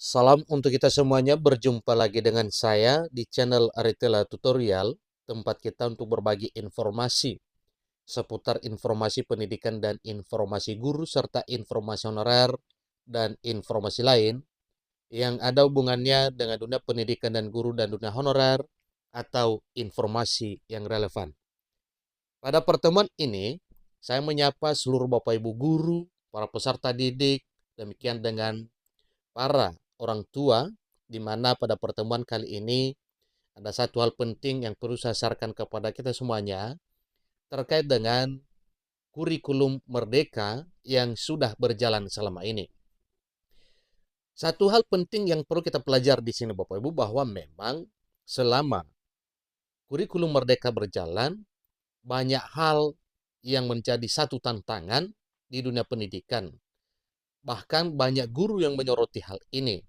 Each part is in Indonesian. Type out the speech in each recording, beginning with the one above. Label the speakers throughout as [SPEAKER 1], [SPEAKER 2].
[SPEAKER 1] Salam untuk kita semuanya, berjumpa lagi dengan saya di channel Aritela Tutorial, tempat kita untuk berbagi informasi seputar informasi pendidikan dan informasi guru, serta informasi honorer dan informasi lain yang ada hubungannya dengan dunia pendidikan dan guru dan dunia honorer atau informasi yang relevan. Pada pertemuan ini, saya menyapa seluruh Bapak Ibu guru, para peserta didik, demikian dengan para orang tua, di mana pada pertemuan kali ini ada satu hal penting yang perlu saya sarankan kepada kita semuanya terkait dengan kurikulum merdeka yang sudah berjalan selama ini. Satu hal penting yang perlu kita pelajari di sini Bapak Ibu, bahwa memang selama kurikulum merdeka berjalan, banyak hal yang menjadi satu tantangan di dunia pendidikan. Bahkan banyak guru yang menyoroti hal ini.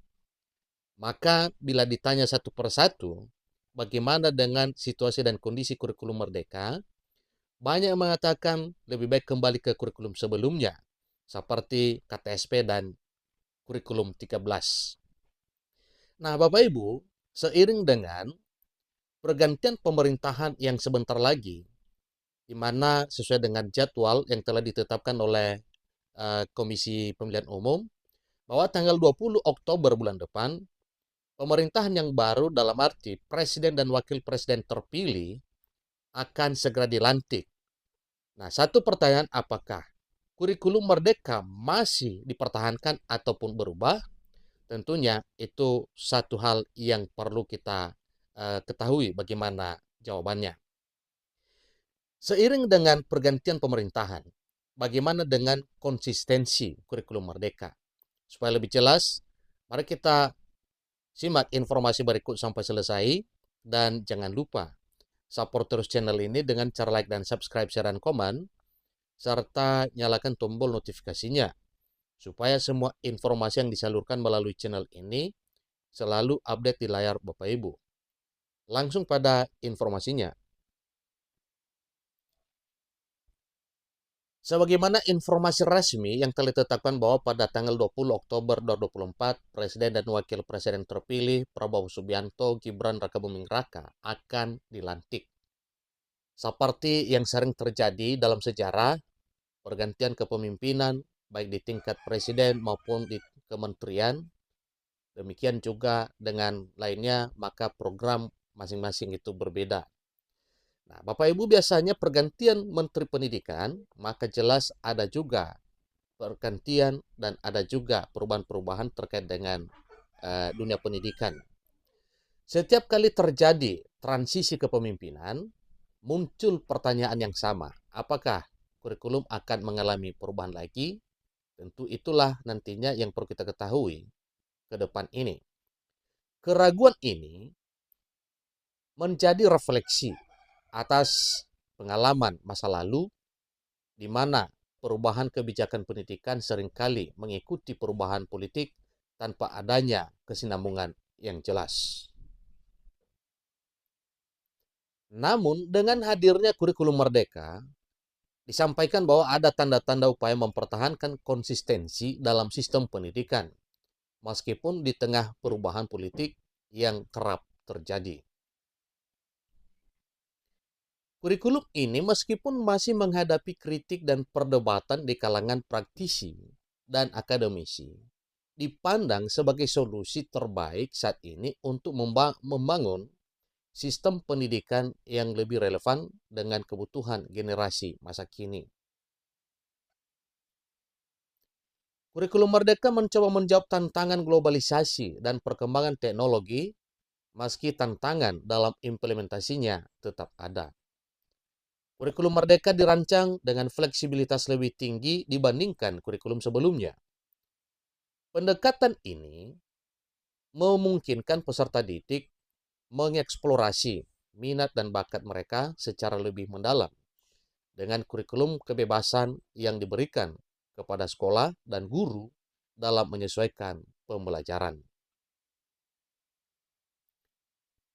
[SPEAKER 1] Maka bila ditanya satu persatu, bagaimana dengan situasi dan kondisi kurikulum merdeka, banyak yang mengatakan lebih baik kembali ke kurikulum sebelumnya, seperti KTSP dan kurikulum 13. Nah, Bapak Ibu, seiring dengan pergantian pemerintahan yang sebentar lagi, di mana sesuai dengan jadwal yang telah ditetapkan oleh Komisi Pemilihan Umum, bahwa tanggal 20 Oktober bulan depan, pemerintahan yang baru dalam arti presiden dan wakil presiden terpilih akan segera dilantik. Nah, satu pertanyaan, apakah kurikulum merdeka masih dipertahankan ataupun berubah? Tentunya itu satu hal yang perlu kita ketahui bagaimana jawabannya. Seiring dengan pergantian pemerintahan, bagaimana dengan konsistensi kurikulum merdeka? Supaya lebih jelas, mari kita simak informasi berikut sampai selesai, dan jangan lupa support terus channel ini dengan cara like dan subscribe, share, dan komen, serta nyalakan tombol notifikasinya, supaya semua informasi yang disalurkan melalui channel ini selalu update di layar Bapak Ibu. Langsung pada informasinya. Sebagaimana informasi resmi yang telah ditetapkan bahwa pada tanggal 20 Oktober 2024, Presiden dan Wakil Presiden terpilih Prabowo Subianto Gibran Rakabuming Raka akan dilantik. Seperti yang sering terjadi dalam sejarah, pergantian kepemimpinan baik di tingkat presiden maupun di kementerian, demikian juga dengan lainnya, maka program masing-masing itu berbeda. Nah, Bapak Ibu, biasanya pergantian Menteri Pendidikan, maka jelas ada juga pergantian dan ada juga perubahan-perubahan terkait dengan dunia pendidikan. Setiap kali terjadi transisi kepemimpinan, muncul pertanyaan yang sama. Apakah kurikulum akan mengalami perubahan lagi? Tentu itulah nantinya yang perlu kita ketahui ke depan ini. Keraguan ini menjadi refleksi atas pengalaman masa lalu, di mana perubahan kebijakan pendidikan seringkali mengikuti perubahan politik tanpa adanya kesinambungan yang jelas. Namun, dengan hadirnya kurikulum merdeka, disampaikan bahwa ada tanda-tanda upaya mempertahankan konsistensi dalam sistem pendidikan, meskipun di tengah perubahan politik yang kerap terjadi. Kurikulum ini meskipun masih menghadapi kritik dan perdebatan di kalangan praktisi dan akademisi, dipandang sebagai solusi terbaik saat ini untuk membangun sistem pendidikan yang lebih relevan dengan kebutuhan generasi masa kini. Kurikulum Merdeka mencoba menjawab tantangan globalisasi dan perkembangan teknologi, meski tantangan dalam implementasinya tetap ada. Kurikulum Merdeka dirancang dengan fleksibilitas lebih tinggi dibandingkan kurikulum sebelumnya. Pendekatan ini memungkinkan peserta didik mengeksplorasi minat dan bakat mereka secara lebih mendalam dengan kurikulum kebebasan yang diberikan kepada sekolah dan guru dalam menyesuaikan pembelajaran.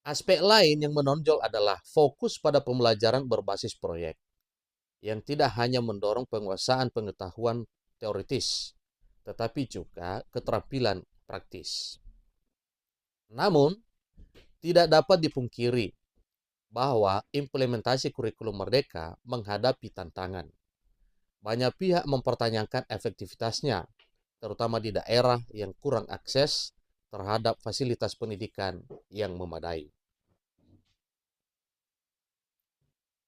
[SPEAKER 1] Aspek lain yang menonjol adalah fokus pada pembelajaran berbasis proyek, yang tidak hanya mendorong penguasaan pengetahuan teoritis, tetapi juga keterampilan praktis. Namun, tidak dapat dipungkiri bahwa implementasi kurikulum merdeka menghadapi tantangan. Banyak pihak mempertanyakan efektivitasnya, terutama di daerah yang kurang akses terhadap fasilitas pendidikan yang memadai.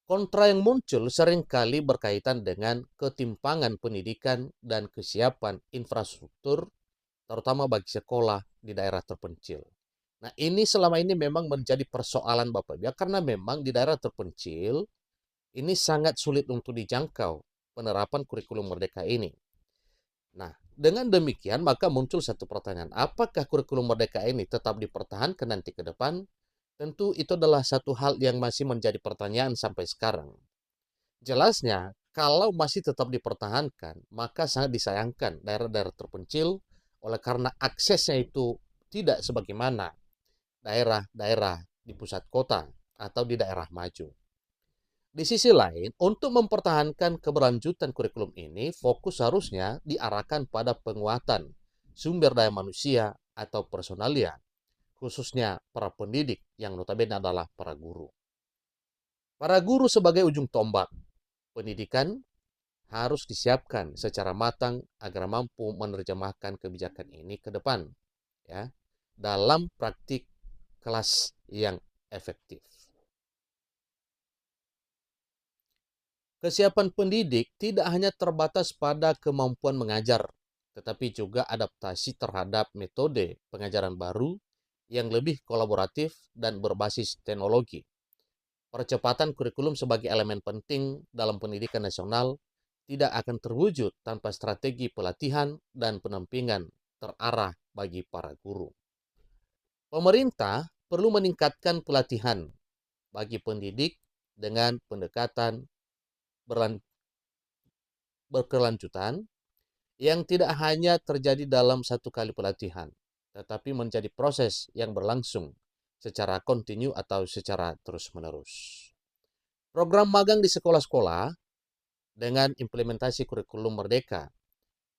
[SPEAKER 1] Kontra yang muncul seringkali berkaitan dengan ketimpangan pendidikan dan kesiapan infrastruktur, terutama bagi sekolah di daerah terpencil. Nah, ini selama ini memang menjadi persoalan Bapak Ibu, karena memang di daerah terpencil ini sangat sulit untuk dijangkau penerapan kurikulum merdeka ini. Nah, dengan demikian maka muncul satu pertanyaan, apakah kurikulum merdeka ini tetap dipertahankan nanti ke depan? Tentu itu adalah satu hal yang masih menjadi pertanyaan sampai sekarang. Jelasnya, kalau masih tetap dipertahankan, maka sangat disayangkan daerah-daerah terpencil oleh karena aksesnya itu tidak sebagaimana daerah-daerah di pusat kota atau di daerah maju. Di sisi lain, untuk mempertahankan keberlanjutan kurikulum ini, fokus harusnya diarahkan pada penguatan sumber daya manusia atau personalia, khususnya para pendidik yang notabene adalah para guru. Para guru sebagai ujung tombak pendidikan harus disiapkan secara matang agar mampu menerjemahkan kebijakan ini ke depan, ya, dalam praktik kelas yang efektif. Kesiapan pendidik tidak hanya terbatas pada kemampuan mengajar, tetapi juga adaptasi terhadap metode pengajaran baru yang lebih kolaboratif dan berbasis teknologi. Percepatan kurikulum sebagai elemen penting dalam pendidikan nasional tidak akan terwujud tanpa strategi pelatihan dan pendampingan terarah bagi para guru. Pemerintah perlu meningkatkan pelatihan bagi pendidik dengan pendekatan berkelanjutan yang tidak hanya terjadi dalam satu kali pelatihan, tetapi menjadi proses yang berlangsung secara kontinu atau secara terus-menerus. Program magang di sekolah-sekolah dengan implementasi kurikulum merdeka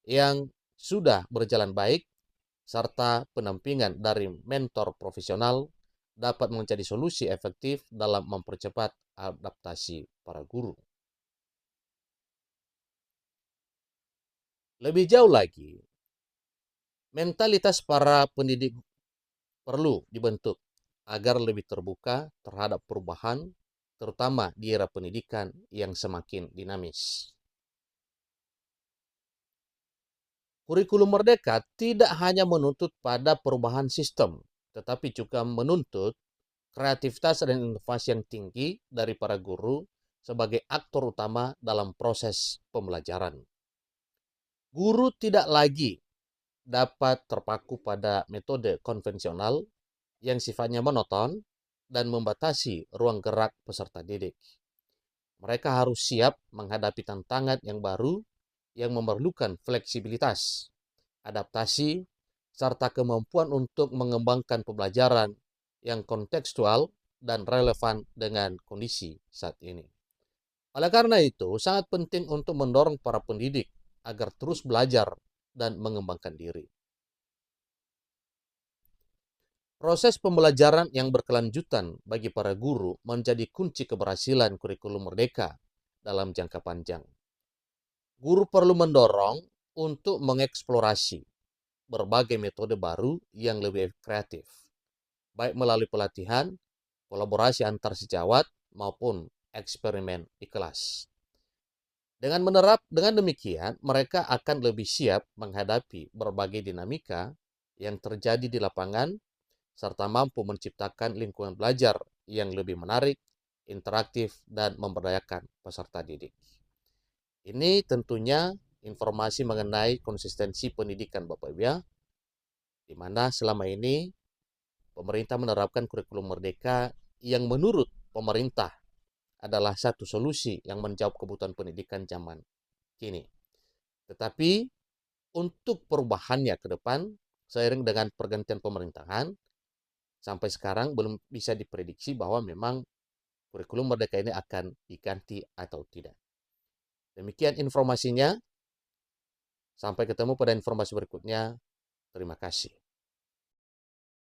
[SPEAKER 1] yang sudah berjalan baik serta pendampingan dari mentor profesional dapat menjadi solusi efektif dalam mempercepat adaptasi para guru. Lebih jauh lagi, mentalitas para pendidik perlu dibentuk agar lebih terbuka terhadap perubahan, terutama di era pendidikan yang semakin dinamis. Kurikulum merdeka tidak hanya menuntut pada perubahan sistem, tetapi juga menuntut kreativitas dan inovasi yang tinggi dari para guru sebagai aktor utama dalam proses pembelajaran. Guru tidak lagi dapat terpaku pada metode konvensional yang sifatnya monoton dan membatasi ruang gerak peserta didik. Mereka harus siap menghadapi tantangan yang baru yang memerlukan fleksibilitas, adaptasi, serta kemampuan untuk mengembangkan pembelajaran yang kontekstual dan relevan dengan kondisi saat ini. Oleh karena itu, sangat penting untuk mendorong para pendidik agar terus belajar dan mengembangkan diri. Proses pembelajaran yang berkelanjutan bagi para guru menjadi kunci keberhasilan kurikulum merdeka dalam jangka panjang. Guru perlu mendorong untuk mengeksplorasi berbagai metode baru yang lebih kreatif, baik melalui pelatihan, kolaborasi antar sejawat, maupun eksperimen di kelas. Dengan demikian, mereka akan lebih siap menghadapi berbagai dinamika yang terjadi di lapangan serta mampu menciptakan lingkungan belajar yang lebih menarik, interaktif, dan memberdayakan peserta didik. Ini tentunya informasi mengenai konsistensi pendidikan Bapak Ibu ya, di mana selama ini pemerintah menerapkan kurikulum merdeka yang menurut pemerintah adalah satu solusi yang menjawab kebutuhan pendidikan zaman kini. Tetapi untuk perubahannya ke depan, seiring dengan pergantian pemerintahan, sampai sekarang belum bisa diprediksi bahwa memang kurikulum merdeka ini akan diganti atau tidak. Demikian informasinya. Sampai ketemu pada informasi berikutnya. Terima kasih.